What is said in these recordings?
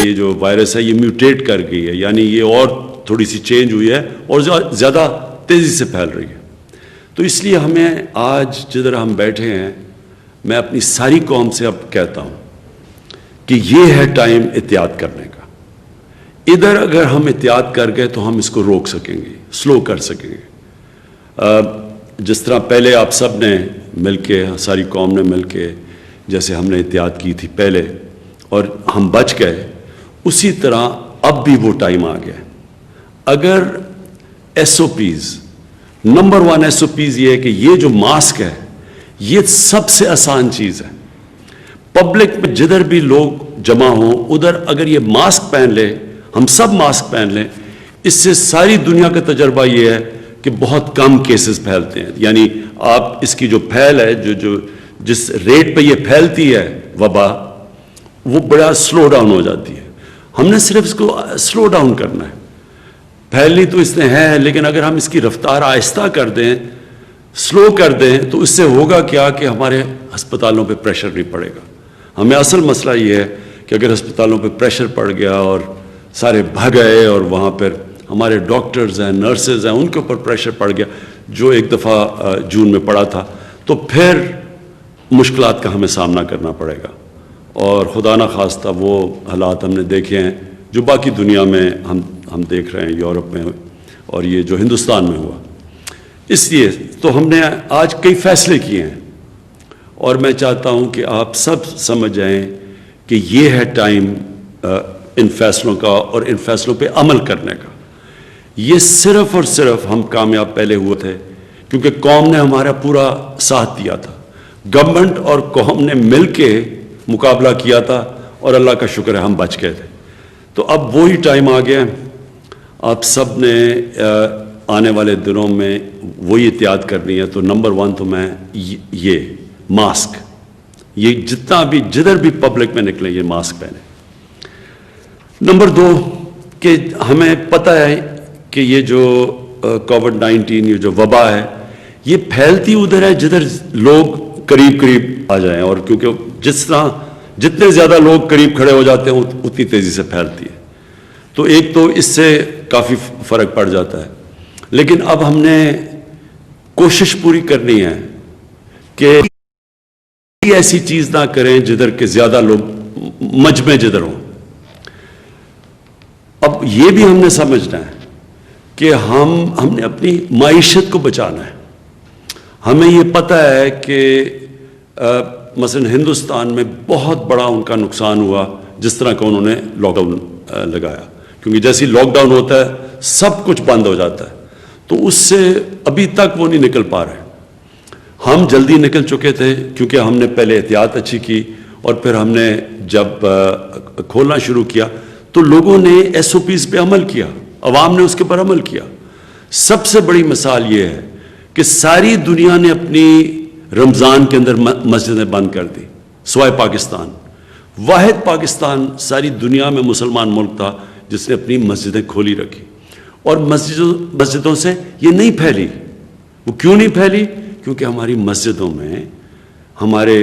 یہ جو وائرس ہے یہ میوٹیٹ کر گئی ہے، یعنی یہ اور تھوڑی سی چینج ہوئی ہے اور زیادہ تیزی سے پھیل رہی ہے. تو اس لیے ہمیں آج جدھر ہم بیٹھے ہیں، میں اپنی ساری قوم سے اب کہتا ہوں کہ یہ ہے ٹائم احتیاط کرنے کا. ادھر اگر ہم احتیاط کر گئے تو ہم اس کو روک سکیں گے، سلو کر سکیں گے. جس طرح پہلے آپ سب نے مل کے، ساری قوم نے مل کے جیسے ہم نے احتیاط کی تھی پہلے اور ہم بچ گئے، اسی طرح اب بھی وہ ٹائم آ گیا. اگر S O Ps, number 1 S O Ps یہ ہے کہ یہ جو ماسک ہے یہ سب سے آسان چیز ہے. پبلک میں جدھر بھی لوگ جمع ہوں ادھر اگر یہ ماسک پہن لے، ہم سب ماسک پہن لیں، اس سے ساری دنیا کا تجربہ یہ ہے کہ بہت کم کیسز پھیلتے ہیں. یعنی آپ اس کی جو پھیل ہے، جس ریٹ پہ یہ پھیلتی ہے وبا، وہ بڑا سلو ڈاؤن ہو جاتی ہے. ہم نے صرف اس کو سلو ڈاؤن کرنا ہے. پھیلنی تو اس نے ہے، لیکن اگر ہم اس کی رفتار آہستہ کر دیں، سلو کر دیں، تو اس سے ہوگا کیا کہ ہمارے ہسپتالوں پہ پریشر نہیں پڑے گا. ہمیں اصل مسئلہ یہ ہے کہ اگر ہسپتالوں پہ پریشر پڑ گیا اور سارے بھگ گئے اور وہاں پر ہمارے ڈاکٹرز ہیں، نرسز ہیں، ان کے اوپر پریشر پڑ گیا جو ایک دفعہ جون میں پڑا تھا، تو پھر مشکلات کا ہمیں سامنا کرنا پڑے گا. اور خدا نہ خواستہ وہ حالات ہم نے دیکھے ہیں جو باقی دنیا میں ہم دیکھ رہے ہیں، یورپ میں اور یہ جو ہندوستان میں ہوا. اس لیے تو ہم نے آج کئی فیصلے کیے ہیں اور میں چاہتا ہوں کہ آپ سب سمجھ جائیں کہ یہ ہے ٹائم ان فیصلوں کا اور ان فیصلوں پہ عمل کرنے کا. یہ صرف اور صرف ہم کامیاب پہلے ہوئے تھے کیونکہ قوم نے ہمارا پورا ساتھ دیا تھا. گورنمنٹ اور قوم نے مل کے مقابلہ کیا تھا اور اللہ کا شکر ہے ہم بچ گئے تھے. تو اب وہی ٹائم آ گیا. آپ سب نے آنے والے دنوں میں وہی احتیاط کرنی ہے. تو نمبر 1 تو میں یہ ماسک، یہ جتنا بھی جدھر بھی پبلک میں نکلیں یہ ماسک پہنیں. نمبر 2 کہ ہمیں پتہ ہے کہ یہ جو کووڈ-19 یہ جو وبا ہے یہ پھیلتی ادھر ہے جدھر لوگ قریب قریب آ جائیں، اور کیونکہ جتنے زیادہ لوگ قریب کھڑے ہو جاتے ہیں اتنی تیزی سے پھیلتی ہے. تو ایک تو اس سے کافی فرق پڑ جاتا ہے. لیکن اب ہم نے کوشش پوری کرنی ہے کہ ایسی چیز نہ کریں جدھر کے زیادہ لوگ مجمع جدھر ہوں. اب یہ بھی ہم نے سمجھنا ہے کہ ہم نے اپنی معیشت کو بچانا ہے. ہمیں یہ پتہ ہے کہ مثلا ہندوستان میں بہت بڑا ان کا نقصان ہوا جس طرح کا انہوں نے لاک ڈاؤن لگایا، کیونکہ جیسے لاک ڈاؤن ہوتا ہے سب کچھ بند ہو جاتا ہے. تو اس سے ابھی تک وہ نہیں نکل پا رہے. ہم جلدی نکل چکے تھے کیونکہ ہم نے پہلے احتیاط اچھی کی، اور پھر ہم نے جب کھولنا شروع کیا تو لوگوں نے ایس او پیز پہ عمل کیا، عوام نے اس کے پر عمل کیا. سب سے بڑی مثال یہ ہے کہ ساری دنیا نے اپنی رمضان کے اندر مسجدیں بند کر دی سوائے پاکستان. واحد پاکستان ساری دنیا میں مسلمان ملک تھا جس نے اپنی مسجدیں کھولی رکھی، اور مسجدوں سے یہ نہیں پھیلی. وہ کیوں نہیں پھیلی؟ کیونکہ ہماری مسجدوں میں ہمارے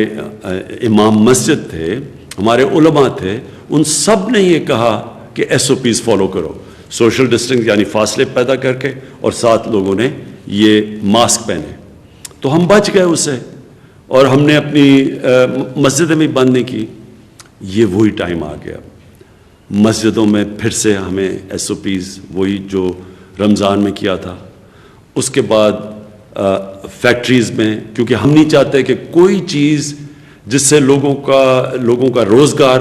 امام مسجد تھے، ہمارے علماء تھے، ان سب نے یہ کہا کہ ایس او پیز فالو کرو، سوشل ڈسٹنس یعنی فاصلے پیدا کر کے، اور ساتھ لوگوں نے یہ ماسک پہنے. تو ہم بچ گئے اس سے، اور ہم نے اپنی مسجدیں بھی بند نہیں کی. یہ وہی ٹائم آ گیا. مسجدوں میں پھر سے ہمیں ایس او پیز وہی جو رمضان میں کیا تھا. اس کے بعد فیکٹریز میں، کیونکہ ہم نہیں چاہتے کہ کوئی چیز جس سے لوگوں کا روزگار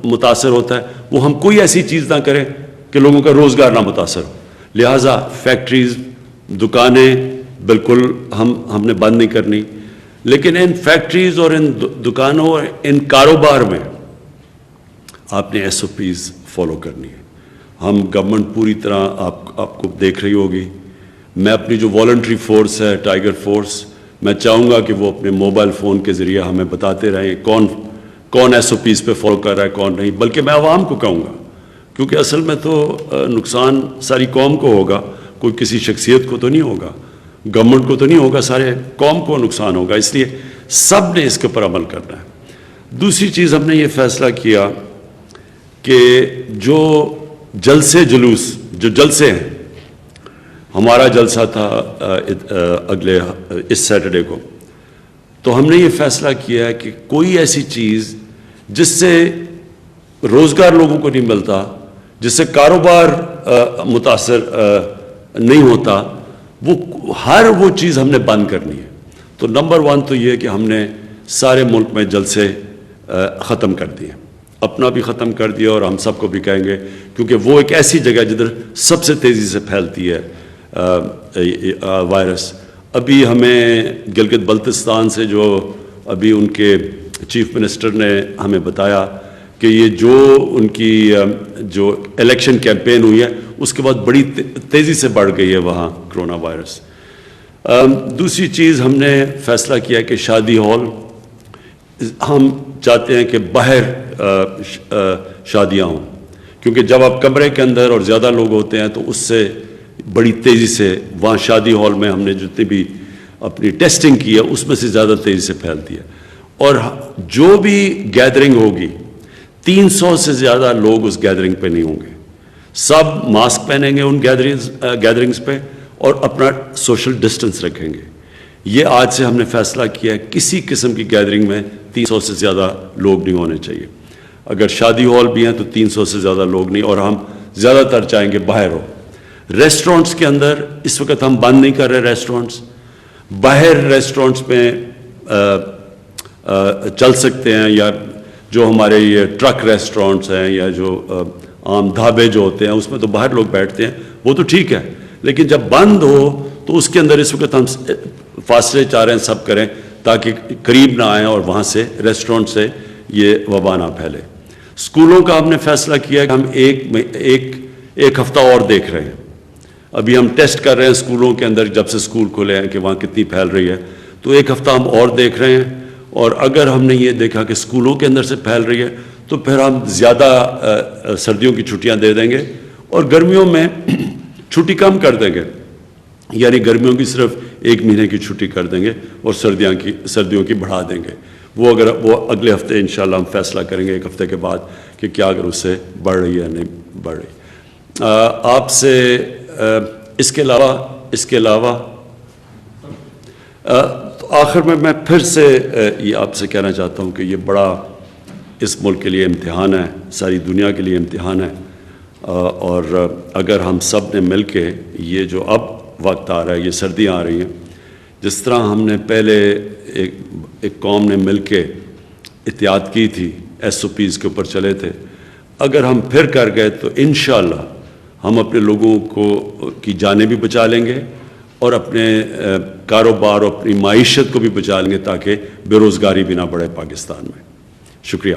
متاثر ہوتا ہے وہ ہم کوئی ایسی چیز نہ کریں کہ لوگوں کا روزگار نہ متاثر ہو. لہٰذا فیکٹریز، دکانیں بالکل ہم نے بند نہیں کرنی. لیکن ان فیکٹریز اور ان دکانوں اور ان کاروبار میں آپ نے ایس او پیز فالو کرنی ہے. ہم گورنمنٹ پوری طرح آپ کو دیکھ رہی ہوگی. میں اپنی جو والنٹری فورس ہے ٹائیگر فورس، میں چاہوں گا کہ وہ اپنے موبائل فون کے ذریعے ہمیں بتاتے رہیں کون ایس او پیز پہ فالو کر رہا ہے کون نہیں. بلکہ میں عوام کو کہوں گا، کیونکہ اصل میں تو نقصان ساری قوم کو ہوگا، کوئی کسی شخصیت کو تو نہیں ہوگا، گورنمنٹ کو تو نہیں ہوگا، سارے قوم کو نقصان ہوگا. اس لیے سب نے اس کے اوپر عمل کرنا ہے. دوسری چیز ہم نے یہ فیصلہ کیا کہ جو جلسے جلوس جو جلسے ہیں، ہمارا جلسہ تھا اگلے اس سیٹرڈے کو، تو ہم نے یہ فیصلہ کیا ہے کہ کوئی ایسی چیز جس سے روزگار لوگوں کو نہیں ملتا، جس سے کاروبار متاثر نہیں ہوتا، ہر وہ چیز ہم نے بند کرنی ہے۔ تو نمبر 1 تو یہ کہ ہم نے سارے ملک میں جلسے ختم کر دیے، اپنا بھی ختم کر دیا اور ہم سب کو بھی کہیں گے، کیونکہ وہ ایک ایسی جگہ جدھر سب سے تیزی سے پھیلتی ہے وائرس۔ ابھی ہمیں گلگت بلتستان سے جو ابھی ان کے چیف منسٹر نے ہمیں بتایا کہ یہ جو ان کی جو الیکشن کیمپین ہوئی ہے اس کے بعد بڑی تیزی سے بڑھ گئی ہے وہاں کرونا وائرس۔ دوسری چیز ہم نے فیصلہ کیا کہ شادی ہال، ہم چاہتے ہیں کہ باہر شادیاں ہوں، کیونکہ جب آپ کمرے کے اندر اور زیادہ لوگ ہوتے ہیں تو اس سے بڑی تیزی سے وہاں شادی ہال میں ہم نے جتنی بھی اپنی ٹیسٹنگ کی ہے اس میں سے زیادہ تیزی سے پھیلتی ہے۔ اور جو بھی گیدرنگ ہوگی 300 سے زیادہ لوگ اس گیدرنگ پہ نہیں ہوں گے، سب ماسک پہنیں گے ان گیدرنگز پہ اور اپنا سوشل ڈسٹنس رکھیں گے۔ یہ آج سے ہم نے فیصلہ کیا ہے، کسی قسم کی گیدرنگ میں 300 سے زیادہ لوگ نہیں ہونے چاہیے۔ اگر شادی ہال بھی ہیں تو 300 سے زیادہ لوگ نہیں، اور ہم زیادہ تر چاہیں گے باہر ہو۔ ریسٹورنٹس کے اندر اس وقت ہم بند نہیں کر رہے ریسٹورنٹس، باہر ریسٹورنٹس میں چل سکتے ہیں، یا جو ہمارے یہ ٹرک ریسٹورنٹس ہیں یا جو عام ڈھابے جو ہوتے ہیں اس میں تو باہر لوگ بیٹھتے ہیں، وہ تو ٹھیک ہے، لیکن جب بند ہو تو اس کے اندر اس وقت ہم فاصلے چاہ رہے ہیں سب کریں تاکہ قریب نہ آئیں اور وہاں سے ریسٹورنٹ سے یہ وبا نہ پھیلے۔ اسکولوں کا ہم نے فیصلہ کیا کہ ہم ایک ہفتہ اور دیکھ رہے ہیں۔ ابھی ہم ٹیسٹ کر رہے ہیں اسکولوں کے اندر، جب سے اسکول کھلے ہیں کہ وہاں کتنی پھیل رہی ہے، تو ایک ہفتہ ہم اور دیکھ رہے ہیں، اور اگر ہم نے یہ دیکھا کہ اسکولوں کے اندر سے پھیل رہی ہے تو پھر ہم زیادہ سردیوں کی چھٹیاں دے دیں گے، اور گرمیوں میں چھٹی کم کر دیں گے، یعنی گرمیوں کی صرف 1 مہینے کی چھٹی کر دیں گے اور سردیوں کی بڑھا دیں گے۔ وہ اگلے ہفتے انشاءاللہ ہم فیصلہ کریں گے 1 ہفتے کے بعد کہ کیا اگر اس سے بڑھ رہی ہے نہیں بڑھ رہی۔ آپ سے اس کے علاوہ آخر میں پھر سے یہ آپ سے کہنا چاہتا ہوں کہ یہ بڑا اس ملک کے لیے امتحان ہے، ساری دنیا کے لیے امتحان ہے، اور اگر ہم سب نے مل کے یہ جو اب وقت آ رہا ہے، یہ سردیاں آ رہی ہیں، جس طرح ہم نے پہلے ایک قوم نے مل کے احتیاط کی تھی، SOPs کے اوپر چلے تھے، اگر ہم پھر کر گئے تو انشاءاللہ ہم اپنے لوگوں کی جانیں بھی بچا لیں گے اور اپنے کاروبار اور اپنی معیشت کو بھی بچا لیں گے، تاکہ بے روزگاری بھی نہ بڑھے پاکستان میں۔ شکریہ۔